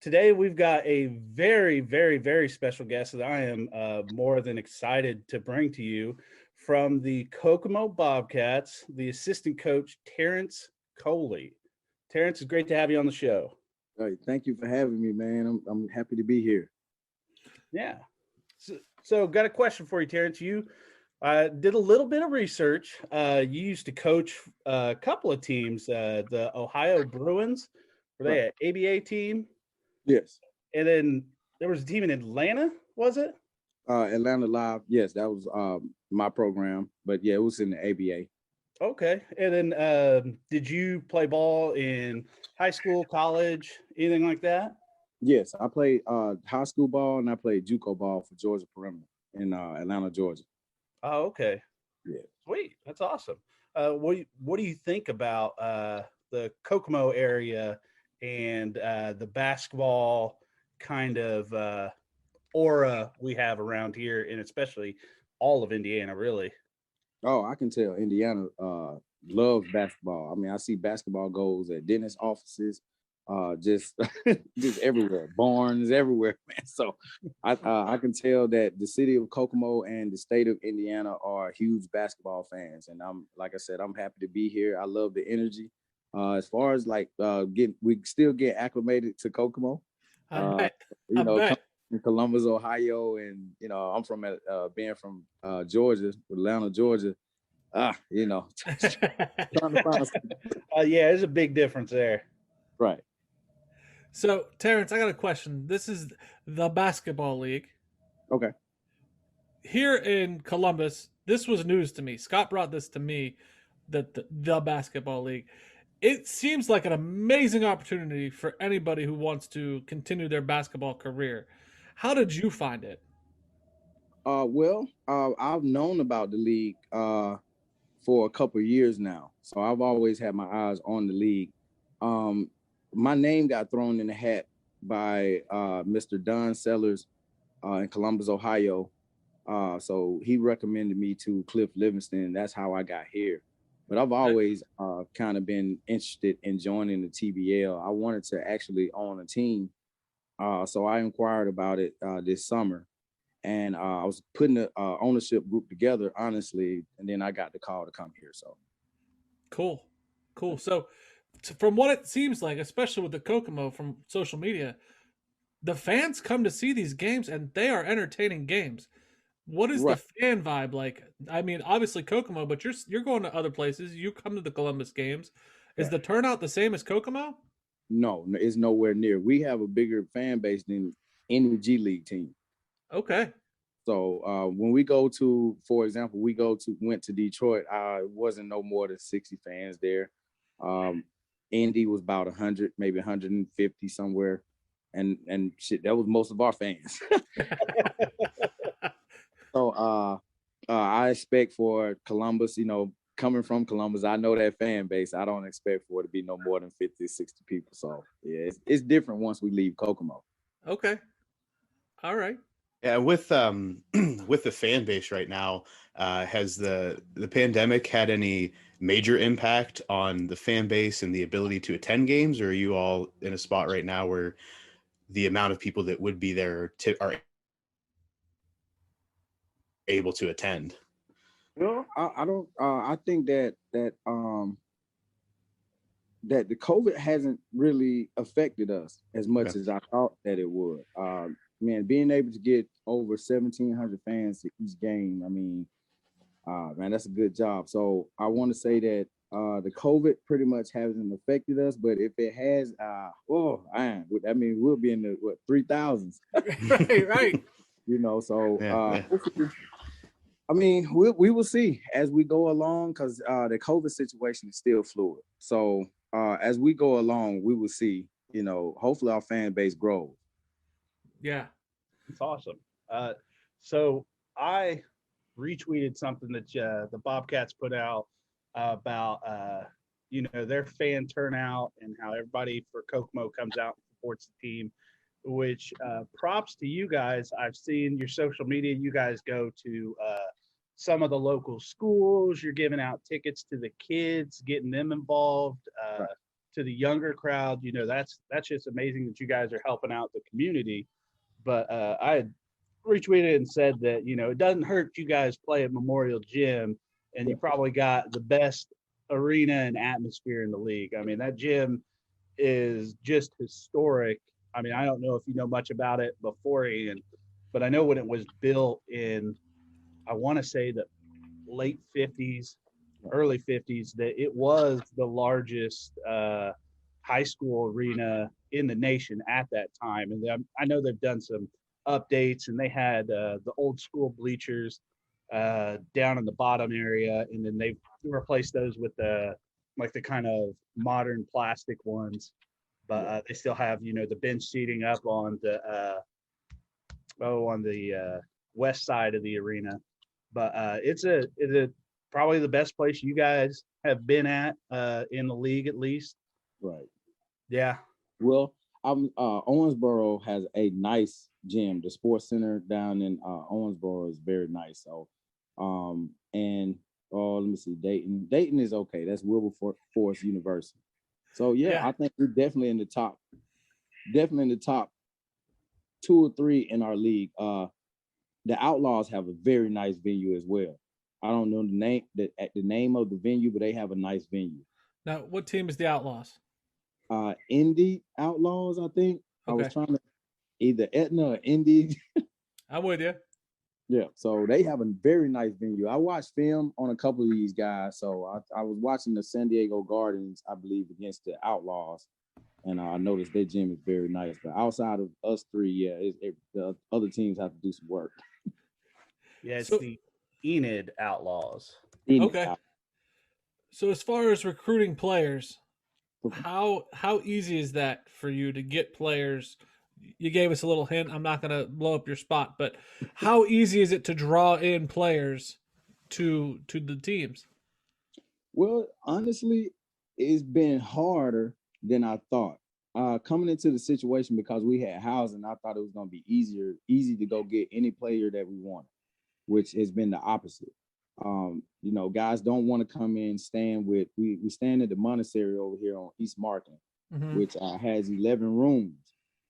Today we've got a very, very, very special guest that I am more than excited to bring to you from the Kokomo BobKats, the assistant coach, Terence Coley. Terence, it's great to have you on the show. All right, thank you for having me, man. I'm happy to be here. Yeah. So got a question for you, Terence. You did a little bit of research. You used to coach a couple of teams, the Ohio Bruins. Were Right. they an ABA team? Yes. And then there was a team in Atlanta, was it? Atlanta Live. Yes, that was my program, but yeah, it was in the ABA. Okay. And then did you play ball in high school, college, anything like that? Yes, I played high school ball and I played JUCO ball for Georgia Perimeter in Atlanta, Georgia. Oh, okay. Yeah. Sweet. That's awesome. What do you think about the Kokomo area and the basketball kind of aura we have around here, and especially all of Indiana, really? Oh, I can tell Indiana loves basketball. I mean, I see basketball goals at dentist offices, just just everywhere, barns everywhere, man. So I can tell that the city of Kokomo and the state of Indiana are huge basketball fans, and I'm like I said, I'm happy to be here. I love the energy. As far as like we still get acclimated to Kokomo. I Uh, bet. you I know, bet. in Columbus, Ohio, and I'm from being from Georgia, Atlanta, Georgia. Trying to find Yeah, there's a big difference there. right. So, Terrence, I got a question. This is the basketball league. Okay. Here in Columbus, this was news to me. Scott brought this to me, that the basketball league. It seems like an amazing opportunity for anybody who wants to continue their basketball career. How did you find it? I've known about the league for a couple of years now, so I've always had my eyes on the league. Um, my name got thrown in the hat by Mr. Don Sellers in Columbus, Ohio. So he recommended me to Cliff Livingston. That's how I got here. But I've always kind of been interested in joining the TBL. I wanted to actually own a team. So I inquired about it this summer. And I was putting the ownership group together, honestly, and then I got the call to come here. So Cool. Cool. So, from what it seems like, especially with the Kokomo from social media, the fans come to see these games and they are entertaining games. What is the right, fan vibe like? I mean, obviously Kokomo, but you're going to other places. You come to the Columbus games. Is right. the turnout the same as Kokomo? No, it's nowhere near. We have a bigger fan base than any G League team. Okay. So when we go to, for example, went to Detroit, it wasn't no more than 60 fans there. Indy was about 100, maybe 150 somewhere, and shit, that was most of our fans. So I expect for Columbus, coming from Columbus, I know that fan base. I don't expect for it to be no more than 50, 60 people. So yeah, it's different once we leave Kokomo. Okay. All right. Yeah, with with the fan base right now, has the pandemic had any major impact on the fan base and the ability to attend games, or are you all in a spot right now where the amount of people that would be there are able to attend? Well, I don't. I think that the COVID hasn't really affected us as much Okay. as I thought that it would. Man, being able to get over 1,700 fans to each game, I mean, man, that's a good job. So I want to say that the COVID pretty much hasn't affected us, but if it has, man, I mean, we'll be in the 3,000s, Right, right. So Yeah. hopefully, I mean, we will see as we go along because the COVID situation is still fluid. So as we go along, we will see. Hopefully our fan base grows. Yeah. It's awesome. So I retweeted something that the Bobcats put out about their fan turnout and how everybody for Kokomo comes out and supports the team. Which props to you guys. I've seen your social media. You guys go to some of the local schools. You're giving out tickets to the kids, getting them involved. Right. to the younger crowd, that's just amazing that you guys are helping out the community. But I had retweeted and said that it doesn't hurt you guys play at Memorial Gym, and you probably got the best arena and atmosphere in the league. I mean, that gym is just historic. I mean, I don't know if you know much about it beforehand, but I know when it was built in, I want to say the late 50s, early 50s, that it was the largest high school arena in the nation at that time. And I know they've done some updates, and they had the old school bleachers down in the bottom area, and then they've replaced those with the kind of modern plastic ones. But they still have the bench seating up on the west side of the arena. But it's probably the best place you guys have been at in the league, at least. Right. Yeah. Well, Owensboro has a nice gym. The sports center down in Owensboro is very nice. So, and let me see, Dayton. Dayton is okay. That's Wilberforce University. So yeah, I think we're definitely in the top 2 or 3 in our league. The Outlaws have a very nice venue as well. I don't know the name of the venue, but they have a nice venue. Now, what team is the Outlaws? Indy Outlaws, I think. Okay. I was trying to either Etna or Indy. I'm with you. Yeah, so they have a very nice venue. I watched film on a couple of these guys. So I was watching the San Diego Gardens, I believe, against the Outlaws, and I noticed their gym is very nice. But outside of us 3, the other teams have to do some work. Yeah, it's the Enid Outlaws. Okay. So as far as recruiting players, how easy is that for you to get players? You gave us a little hint. I'm not going to blow up your spot, but how easy is it to draw in players to the teams? Well, honestly, it's been harder than I thought. Coming into the situation, because we had housing, I thought it was going to be easy to go get any player that we wanted, which has been the opposite. Guys don't want to come in stand with. We stand at the Monastery over here on East Market, which has 11 rooms.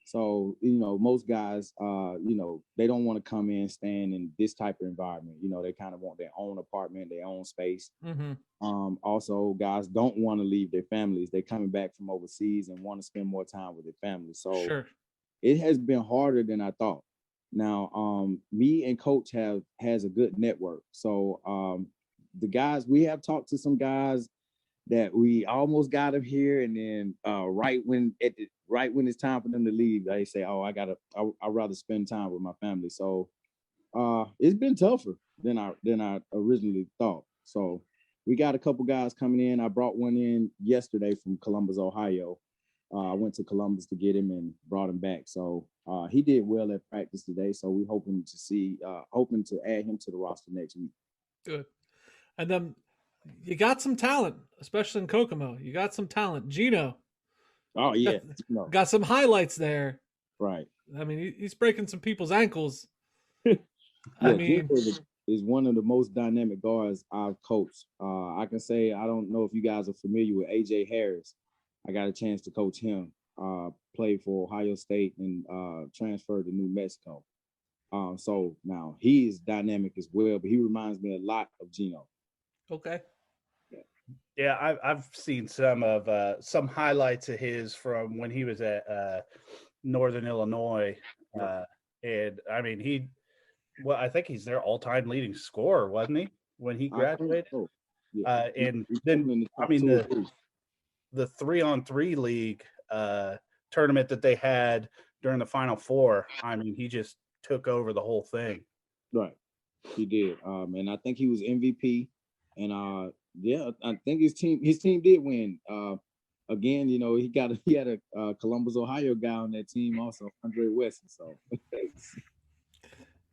So most guys, they don't want to come in stand in this type of environment. They kind of want their own apartment, their own space. Also, guys don't want to leave their families. They're coming back from overseas and want to spend more time with their families. So it has been harder than I thought. Now, me and Coach has a good network. So the guys, we have talked to some guys that we almost got them here, and then right when it's time for them to leave, they say, "Oh, I'd rather spend time with my family." So it's been tougher than I originally thought. So we got a couple guys coming in. I brought one in yesterday from Columbus, Ohio. I went to Columbus to get him and brought him back. So he did well at practice today. So we're hoping to add him to the roster next week. Good. And then you got some talent, especially in Kokomo. You got some talent. Gino. Oh, yeah. Got some highlights there. Right. I mean, he's breaking some people's ankles. I mean, Gino is one of the most dynamic guards I've coached. I can say, I don't know if you guys are familiar with AJ Harris. I got a chance to coach him, played for Ohio State and transferred to New Mexico. So now he is dynamic as well, but he reminds me a lot of Gino. Okay. Yeah, I've seen some highlights of his from when he was at Northern Illinois, and I mean I think he's their all-time leading scorer, wasn't he, when he graduated? So. Yeah. And then I mean the 3-on-3 league tournament that they had during the Final Four. I mean, he just took over the whole thing. Right, he did, and I think he was MVP. And I think his team did win. Again, he had a Columbus, Ohio guy on that team also, Andre Wesson. So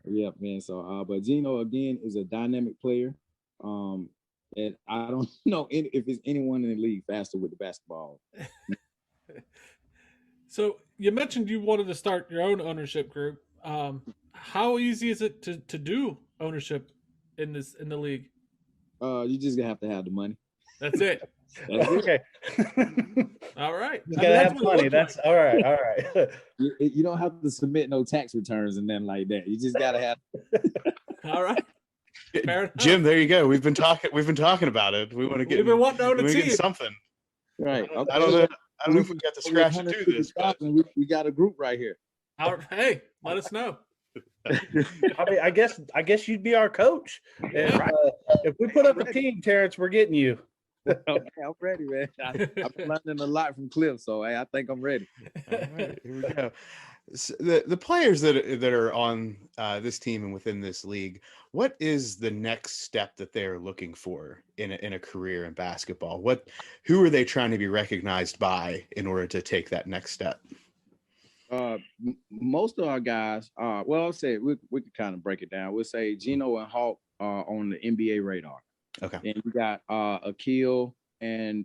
yeah, man. So but Gino again is a dynamic player. And I don't know if there's anyone in the league faster with the basketball. So you mentioned you wanted to start your own ownership group. How easy is it to do ownership in the league? You just have to have the money. That's it. That's it. Okay. All right. You I mean, gotta that's have what it money. looked That's like. all right. All right. You don't have to submit no tax returns and then like that. You just gotta have. All right. Fair enough. Jim, there you go. We've been talking about it. We want to get We've been wanting to own a team. something. Right. I don't know if we got the scratch to do this, but we got a group right here. Hey, let us know. I mean, I guess you'd be our coach. And, if we put up a team, Terrence, we're getting you. Okay, I'm ready, man. I've been learning a lot from Cliff, so hey, I think I'm ready. all right, here we go. So the players that are on this team and within this league, what is the next step that they're looking for in a career in basketball? Who are they trying to be recognized by in order to take that next step? Most of our guys, well, I'll say we could kind of break it down. We'll say Gino and Hawk are on the NBA radar. Okay. And we got Akil and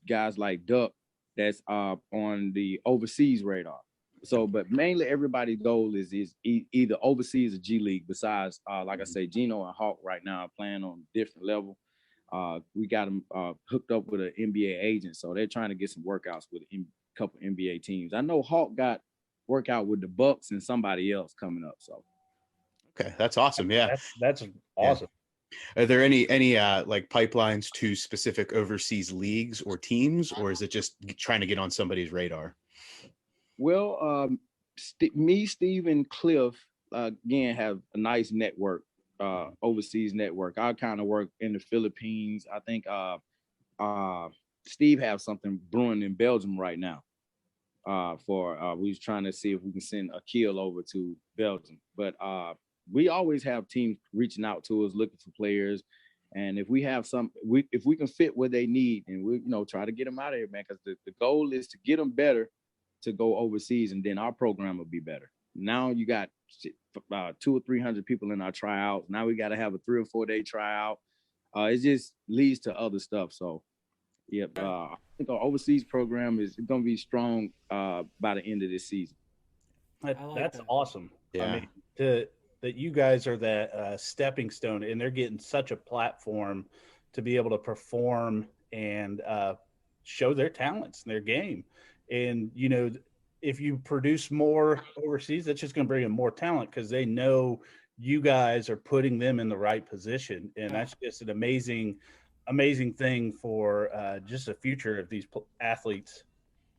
guys like Duck that's on the overseas radar. So, but mainly everybody's goal is either overseas or G League. Besides, like I say, Gino and Hawk right now are playing on a different level. We got them hooked up with an NBA agent, so they're trying to get some workouts with a couple NBA teams. I know Hawk got workout with the Bucks and somebody else coming up. So, okay, that's awesome. Yeah, that's awesome. Are there any like pipelines to specific overseas leagues or teams, or is it just trying to get on somebody's radar? Well, me, Steve, and Cliff again have a nice network, overseas network. I kind of work in the Philippines. I think Steve has something brewing in Belgium right now. We was trying to see if we can send Akil over to Belgium, but we always have teams reaching out to us looking for players, and if we have if we can fit what they need, and we try to get them out of here, man, because the goal is to get them better to go overseas, and then our program will be better. Now you got 200 or 300 people in our tryouts. Now we got to have a 3 or 4 day tryout. It just leads to other stuff. So, yeah, I think our overseas program is going to be strong by the end of this season. That's awesome. Yeah. I mean, that you guys are that stepping stone, and they're getting such a platform to be able to perform and show their talents and their game. And, if you produce more overseas, that's just going to bring in more talent because they know you guys are putting them in the right position. And that's just an amazing thing for just the future of these athletes.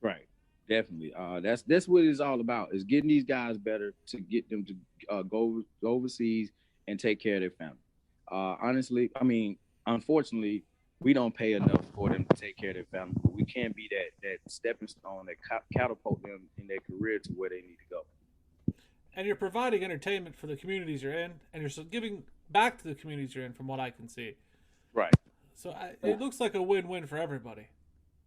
Right. Definitely. That's what it's all about, is getting these guys better to get them to go overseas and take care of their family. Honestly, I mean, unfortunately, we don't pay enough for them to take care of their family. But we can be that stepping stone that catapult them in their career to where they need to go. And you're providing entertainment for the communities you're in, and you're giving back to the communities you're in, from what I can see. Right. So it looks like a win-win for everybody.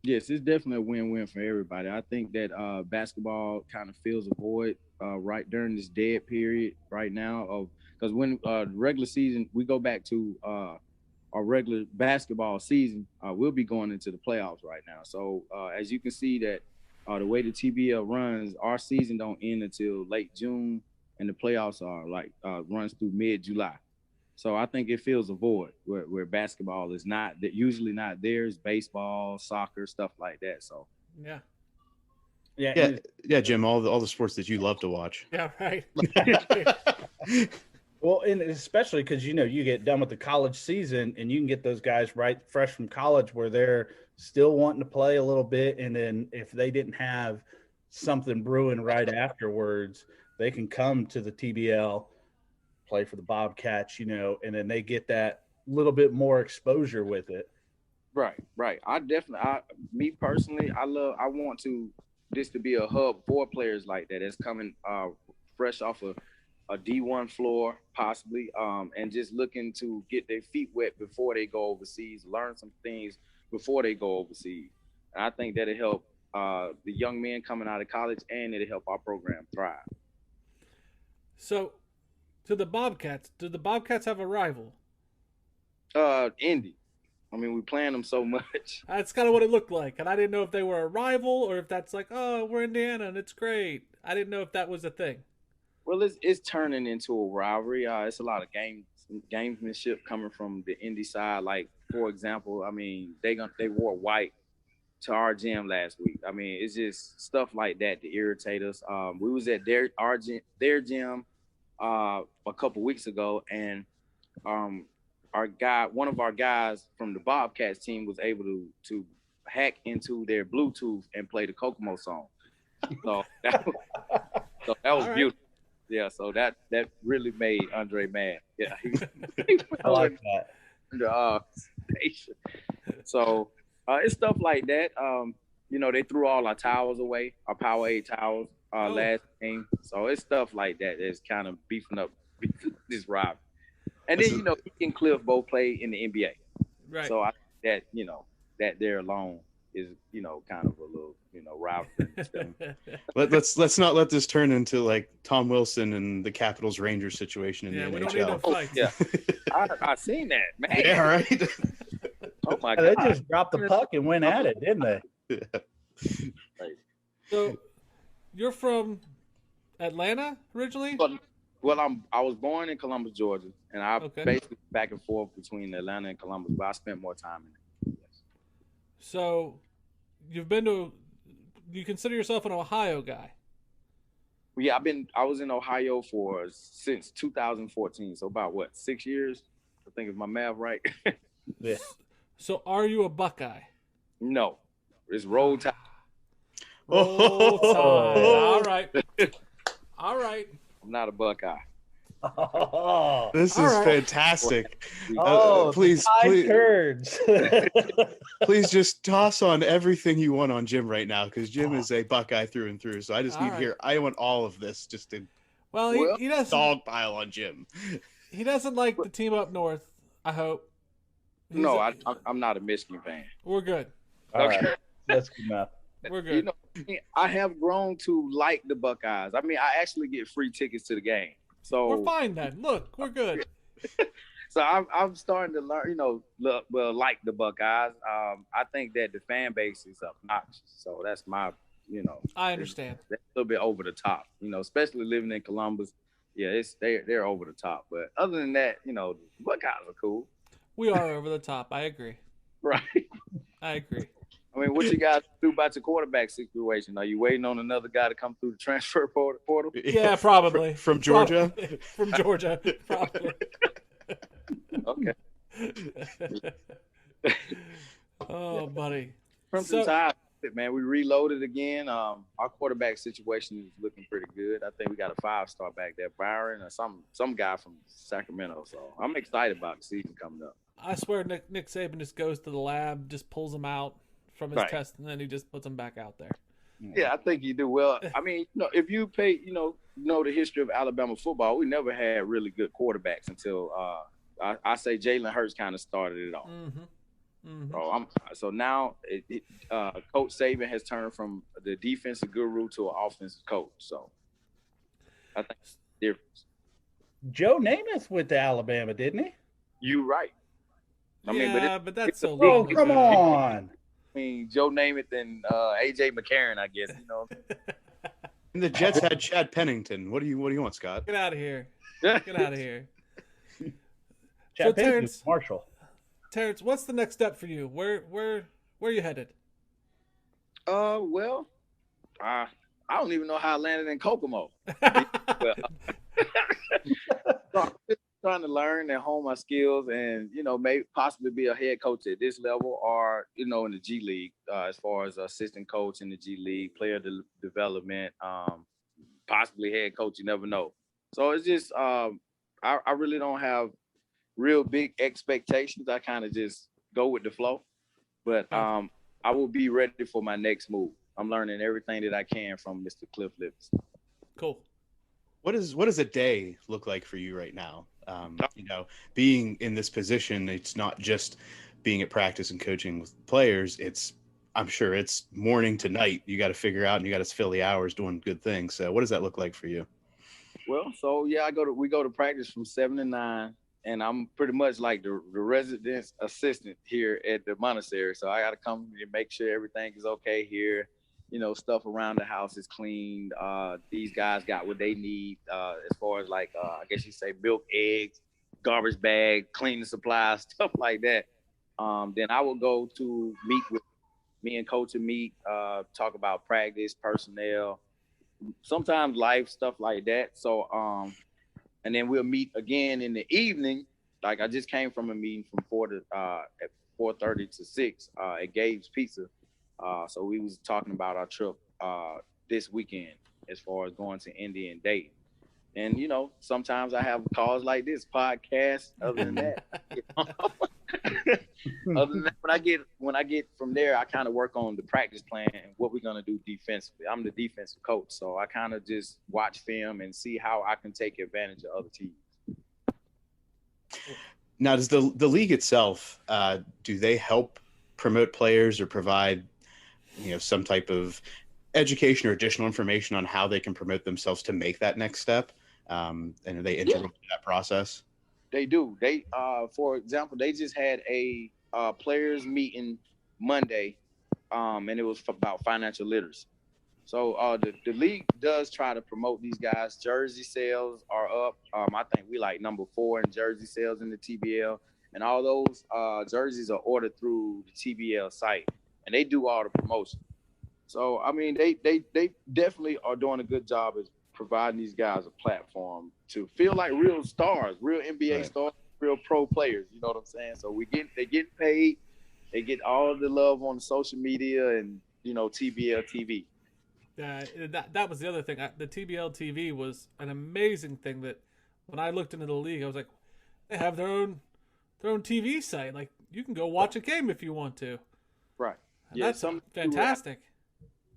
Yes, it's definitely a win-win for everybody. I think that basketball kind of fills a void right during this dead period right now, because when regular season, we go back to our regular basketball season, we'll be going into the playoffs right now. So as you can see that the way the TBL runs, our season don't end until late June, and the playoffs are runs through mid-July. So I think it fills a void where basketball is usually not there. It's baseball, soccer, stuff like that. So yeah, Jim, all the sports that you love to watch. Yeah, right. Well, and especially because, you get done with the college season and you can get those guys right fresh from college where they're still wanting to play a little bit. And then if they didn't have something brewing right afterwards, they can come to the TBL, play for the Bobcats, and then they get that little bit more exposure with it. Right. Me personally, I want this to be a hub for players like that. That's coming fresh off of a D1 floor, possibly, and just looking to get their feet wet before they go overseas, learn some things before they go overseas. And I think that'll help the young men coming out of college, and it'll help our program thrive. So, do the Bobcats have a rival? Indy. I mean, we playing them so much. That's kind of what it looked like, and I didn't know if they were a rival or if that's like, oh, we're Indiana and it's great. I didn't know if that was a thing. Well, it's turning into a rivalry. It's a lot of gamesmanship coming from the Indy side. Like for example, I mean, they wore white to our gym last week. I mean, it's just stuff like that to irritate us. We was at their gym a couple weeks ago, and one of our guys from the Bobcats team was able to hack into their Bluetooth and play the Kokomo song. So that was right. beautiful. Yeah, so that really made Andre mad. Yeah, he I like that. under station. So it's stuff like that. They threw all our towels away, our Powerade towels last game. So it's stuff like that that's kind of beefing up this rivalry. And then he and Cliff both play in the NBA. Right. So I think that that there alone is kind of a little rivalry. Let's not let this turn into like Tom Wilson and the Capitals Rangers situation in the we NHL. don't need no fights. Yeah, I seen that, man. Yeah, right. Oh my They God! just dropped the puck and went at it, didn't they? So you're from Atlanta originally? Well, I was born in Columbus, Georgia, and I Okay. basically back and forth between Atlanta and Columbus, but I spent more time in it. Yes. So you consider yourself an Ohio guy? Well, yeah, I was in Ohio since 2014, so about 6 years? I think is my math right. Yeah. So are you a Buckeye? No, it's Roll Tide. Roll Tide. All right. All right. I'm not a Buckeye. Oh, This All is right. fantastic. please, please, turds. please just toss on everything you want on Jim right now, because Jim is a Buckeye through and through. So I just All need right. to hear. I want all of this just to Well, he doesn't. dogpile on Jim. He doesn't like the team up north. I hope. No, I'm not a Michigan fan. We're good. All right, that's good enough. We're good. I have grown to like the Buckeyes. I mean, I actually get free tickets to the game. So We're fine then. Look, we're good. So I'm starting to learn, like the Buckeyes. I think that the fan base is obnoxious. So that's my, I understand. That's a little bit over the top, especially living in Columbus. Yeah, they're over the top. But other than that, the Buckeyes are cool. We are over the top. I agree. Right. I agree. I mean, what you guys do about your quarterback situation? Are you waiting on another guy to come through the transfer portal? Yeah, probably. From Georgia? Probably. From Georgia, probably. Okay. Oh, buddy. Crimson Tide, man, we reloaded again. Our quarterback situation is looking pretty good. I think we got a 5-star back there, Byron, or some guy from Sacramento. So I'm excited about the season coming up. I swear Nick Saban just goes to the lab, just pulls them out from his test, and then he just puts them back out there. Yeah, I think you do well. I mean, if you pay, the history of Alabama football, we never had really good quarterbacks until I say Jalen Hurts kind of started it off. Mm-hmm. Mm-hmm. So now Coach Saban has turned from the defensive guru to an offensive coach. So I think it's the difference. Joe Namath went to Alabama, didn't he? You right. But that's so Oh, long come ago. on. I mean, Joe Namath and AJ McCarron, I guess. And the Jets had Chad Pennington. What do you want, Scott? Get out of here. Get out of here. Chad Pennington, Terrence, Marshall. Terrence, what's the next step for you? Where are you headed? Well, I don't even know how I landed in Kokomo. So I'm just trying to learn and hone my skills, and maybe possibly be a head coach at this level, or in the G League, as far as assistant coach in the G League, player development, possibly head coach. You never know. So it's just I really don't have real big expectations. I kind of just go with the flow, but I will be ready for my next move. I'm learning everything that I can from Mr. Cliff Livingston. Cool. What does a day look like for you right now? Being in this position, it's not just being at practice and coaching with players. I'm sure it's morning to night. You got to figure out, and you got to fill the hours doing good things. So what does that look like for you? Well, so yeah, we go to practice from 7 to 9, and I'm pretty much like the residence assistant here at the monastery. So I got to come and make sure everything is okay here. Stuff around the house is clean. These guys got what they need as far as I guess you say milk, eggs, garbage bag, cleaning supplies, stuff like that. Then I will go to meet with me and coach and meet, talk about practice, personnel, sometimes life stuff like that. So and then we'll meet again in the evening. Like I just came from a meeting from 4:30 to 6 at Gabe's Pizza. So we was talking about our trip this weekend as far as going to Indy and Dayton. And sometimes I have calls like this podcast. Other than that, other than that, when I get from there, I kind of work on the practice plan and what we're gonna do defensively. I'm the defensive coach, so I kind of just watch film and see how I can take advantage of other teams. Now, does the league itself do they help promote players or provide some type of education or additional information on how they can promote themselves to make that next step? And are they integral to that process? They do. They, for example, they just had a players meeting Monday, and it was about financial literacy. So the league does try to promote these guys. Jersey sales are up. I think we like number 4 in jersey sales in the TBL, and all those jerseys are ordered through the TBL site, and they do all the promotion. So I mean, they definitely are doing a good job as providing these guys a platform to feel like real stars, real NBA stars, real pro players. You know what I'm saying? So they get paid, they get all the love on social media and TBL TV. Yeah, that was the other thing. The TBL TV was an amazing thing that when I looked into the league, I was like, they have their own TV site. Like you can go watch a game if you want to. Right. And that's fantastic.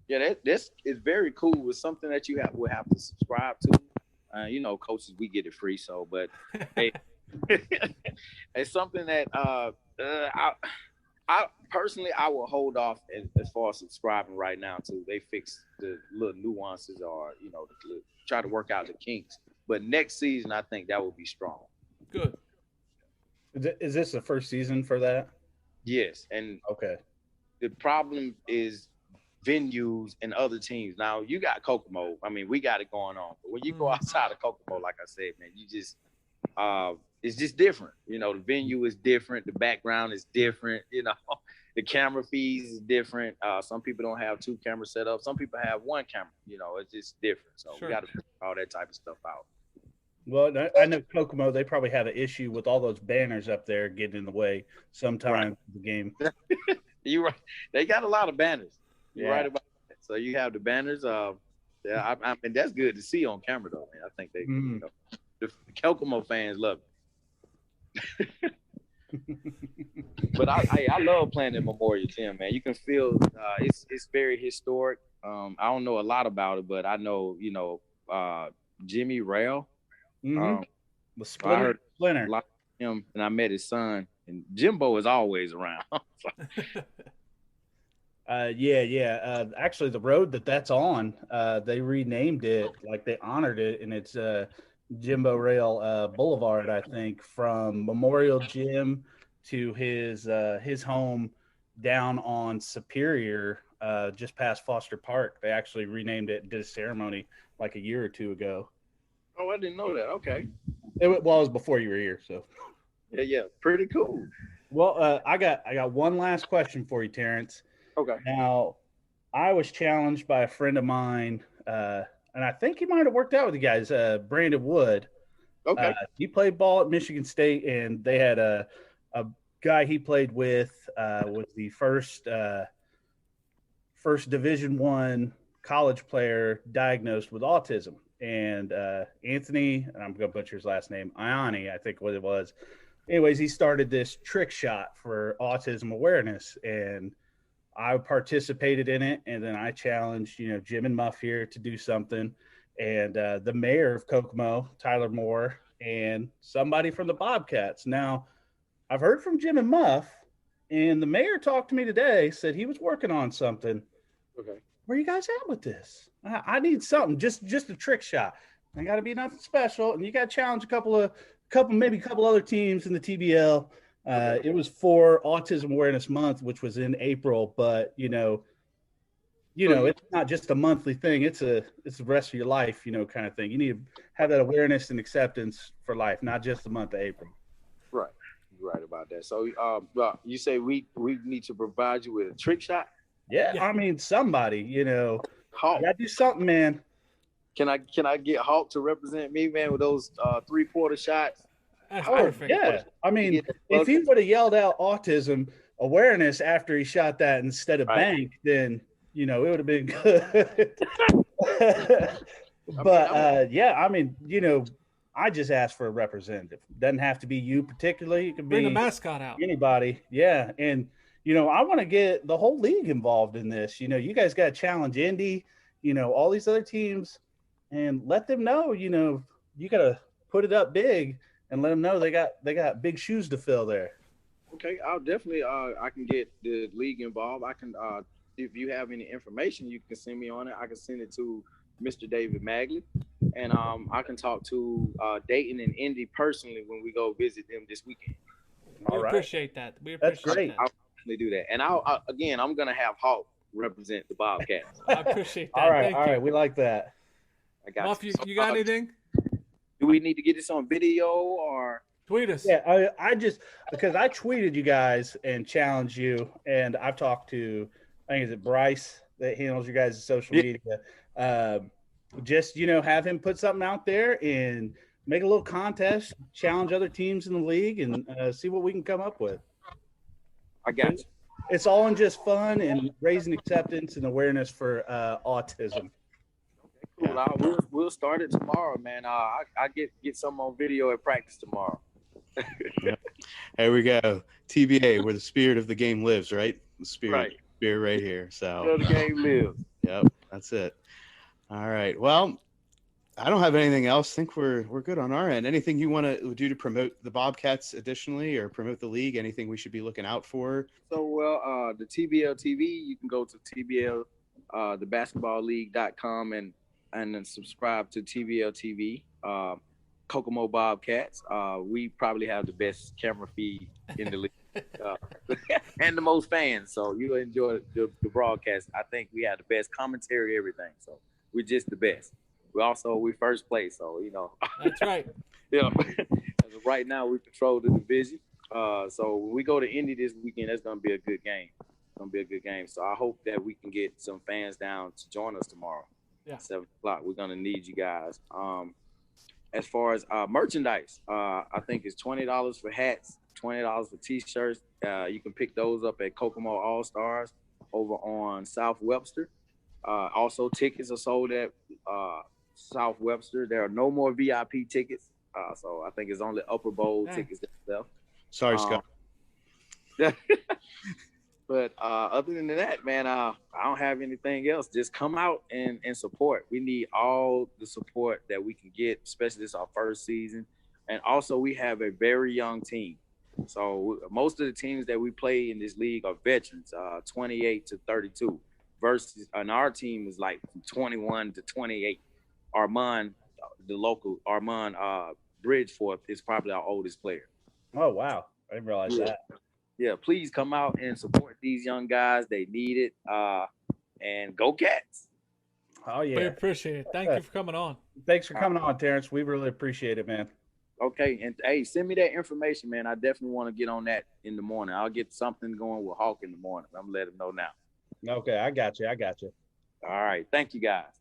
Yeah, this is very cool. It's something that will have to subscribe to. Coaches, we get it free. So, but hey, it's something that I personally I will hold off as far as subscribing right now till they fix the little nuances or try to work out the kinks. But next season, I think that will be strong. Good. Is this the first season for that? Yes, and okay. The problem is venues and other teams. Now you got Kokomo. I mean, we got it going on. But when you go outside of Kokomo, like I said, man, you just it's just different. The venue is different. The background is different. The camera fees is different. Some people don't have 2 cameras set up. Some people have 1 camera. It's just different. So We got to figure all that type of stuff out. Well, I know Kokomo, they probably have an issue with all those banners up there getting in the way sometimes of the game. You're right. They got a lot of banners. You're right about that. So you have the banners. I mean, that's good to see on camera, though, man. I think the Kokomo fans love it. But I love playing at Memorial Gym, man. You can feel it's very historic. I don't know a lot about it, but I know Jimmy Rail. The Splinter. A lot of him, and I met his son. And Jimbo is always around. Actually, the road that's on, they renamed it, like they honored it, and it's Jimbo Rail Boulevard, I think, from Memorial Gym to his home down on Superior, just past Foster Park. They actually renamed it and did a ceremony like a year or 2 ago. Oh, I didn't know that. Okay. It was before you were here, so. Yeah, pretty cool. Well, I got one last question for you, Terrence. Okay. Now, I was challenged by a friend of mine, and I think he might have worked out with you guys, Brandon Wood. Okay. He played ball at Michigan State, and they had a guy he played with was the first Division I college player diagnosed with autism. And Anthony, and I'm going to butcher his last name, Ioni, I think what it was. Anyways, he started this trick shot for autism awareness, and I participated in it. And then I challenged, Jim and Muff here to do something. And the mayor of Kokomo, Tyler Moore, and somebody from the BobKats. Now, I've heard from Jim and Muff, and the mayor talked to me today, said he was working on something. Okay. Where you guys at with this? I need something, just a trick shot. I got to be nothing special, and you got to challenge a couple other teams in the TBL. It was for Autism Awareness Month, which was in April, but it's not just a monthly thing. It's the rest of your life, kind of thing. You need to have that awareness and acceptance for life, not just the month of April. Right. right about that. So, well, you say we need to provide you with a trick shot. Yeah, Yeah. I mean, somebody, Hawk, gotta do something, man. can I get Hawk to represent me, man, with those 3-quarter shots? That's Oh, perfect. yeah. I mean, Get that if he buzzer. would have yelled out autism awareness after he shot that instead of Right. bank, then, it would have been good. But yeah, I mean, I just asked for a representative. Doesn't have to be you particularly. It could Bring the be mascot out. anybody. Yeah. And, I want to get the whole league involved in this. You guys got to challenge Indy, all these other teams and let them know, you got to put it up big and let them know they got big shoes to fill there. Okay, I'll definitely I can get the league involved. I can if you have any information you can send me on it. I can send it to Mr. David Magley, and I can talk to Dayton and Indy personally when we go visit them this weekend. We appreciate that. We That's appreciate great. that. I'll definitely do that. And I'll again I'm gonna have Hawk represent the Bobcats. I appreciate that. All right, Thank all you. right, we like that. I got Muff, you. you got anything? Do we need to get this on video or? Tweet us. Yeah, I just because I tweeted you guys and challenged you, and I've talked to I think is it Bryce that handles your guys' social media. Just have him put something out there and make a little contest, challenge other teams in the league, and see what we can come up with. I got you. It's all in just fun and raising acceptance and awareness for autism. Cool. We'll start it tomorrow, man. I get some on video at practice tomorrow. Yep. There we go. TBA, where the spirit of the game lives, right? The spirit right here. So the game lives. Yep, that's it. All right. Well, I don't have anything else. I think we're good on our end. Anything you want to do to promote the Bobcats additionally, or promote the league? Anything we should be looking out for? So, the TBL TV, you can go to TBL, thebasketballleague.com and then subscribe to TBL TV. Kokomo BobKats. We probably have the best camera feed in the league and the most fans. So you'll enjoy the broadcast. I think we have the best commentary, everything. So we're just the best. We first place. So, That's right. Yeah. As of right now, we control the division. So when we go to Indy this weekend, that's going to be a good game. So I hope that we can get some fans down to join us tomorrow. Yeah. 7 o'clock. We're going to need you guys. As far as merchandise, I think it's $20 for hats, $20 for t-shirts. You can pick those up at Kokomo All Stars over on South Webster. Also, tickets are sold at South Webster. There are no more VIP tickets, so I think it's only Upper Bowl tickets themselves. Sorry, Scott. But other than that, man, I don't have anything else. Just come out and support. We need all the support that we can get, especially this is our first season. And also, we have a very young team. So most of the teams that we play in this league are veterans, 28 to 32, versus and our team is like from 21 to 28. Armand, the local Armand Bridgeforth is probably our oldest player. Oh, wow. I didn't realize that. Yeah, please come out and support these young guys. They need it. And go Cats. Oh, yeah. We appreciate it. Thank you for coming on. Thanks for coming on, Terrence. We really appreciate it, man. Okay, and hey, send me that information, man. I definitely want to get on that in the morning. I'll get something going with Hawk in the morning. I'm gonna let him know now. Okay, I got you. All right, thank you guys.